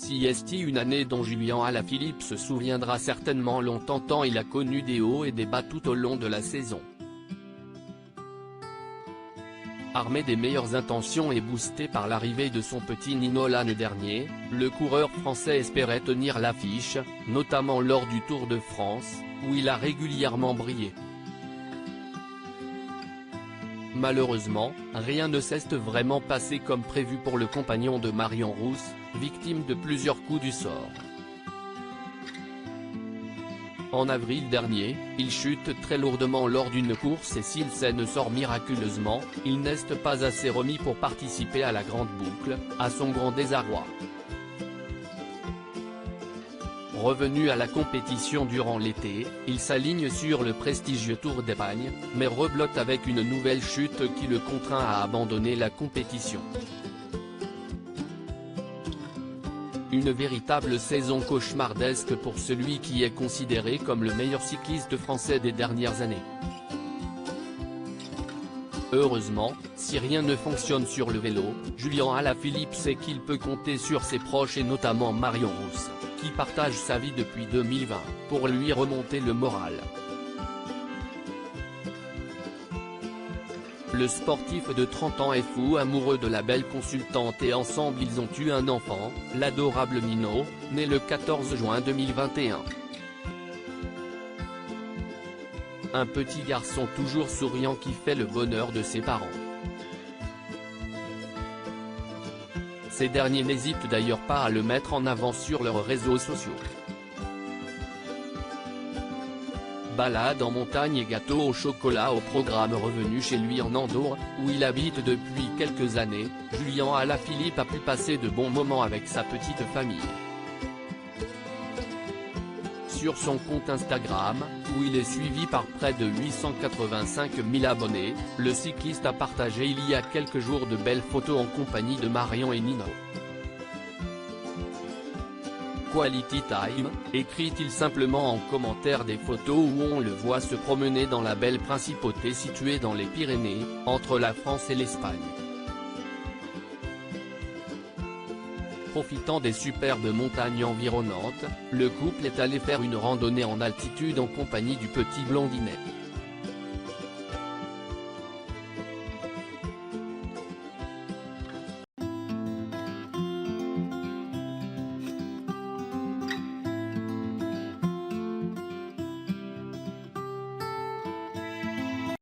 Si est une année dont Julien Alaphilippe se souviendra certainement longtemps tant il a connu des hauts et des bas tout au long de la saison. Armé des meilleures intentions et boosté par l'arrivée de son petit Nino l'année dernière, le coureur français espérait tenir l'affiche, notamment lors du Tour de France, où il a régulièrement brillé. Malheureusement, rien ne s'est vraiment passé comme prévu pour le compagnon de Marion Rousse, victime de plusieurs coups du sort. En avril dernier, il chute très lourdement lors d'une course et s'il s'en sort miraculeusement, il n'est pas assez remis pour participer à la grande boucle, à son grand désarroi. Revenu à la compétition durant l'été, il s'aligne sur le prestigieux Tour d'Espagne, mais reblotte avec une nouvelle chute qui le contraint à abandonner la compétition. Une véritable saison cauchemardesque pour celui qui est considéré comme le meilleur cycliste français des dernières années. Heureusement, si rien ne fonctionne sur le vélo, Julien Alaphilippe sait qu'il peut compter sur ses proches et notamment Marion Rousse, qui partage sa vie depuis 2020, pour lui remonter le moral. Le sportif de 30 ans est fou amoureux de la belle consultante et ensemble ils ont eu un enfant, l'adorable Nino, né le 14 juin 2021. Un petit garçon toujours souriant qui fait le bonheur de ses parents. Ces derniers n'hésitent d'ailleurs pas à le mettre en avant sur leurs réseaux sociaux. Balade en montagne et gâteau au chocolat au programme. Revenu chez lui en Andorre, où il habite depuis quelques années, Julien Alaphilippe a pu passer de bons moments avec sa petite famille. Sur son compte Instagram, où il est suivi par près de 885 000 abonnés, le cycliste a partagé il y a quelques jours de belles photos en compagnie de Marion et Nino. Quality time, écrit-il simplement en commentaire des photos où on le voit se promener dans la belle principauté située dans les Pyrénées, entre la France et l'Espagne. Profitant des superbes montagnes environnantes, le couple est allé faire une randonnée en altitude en compagnie du petit blondinet.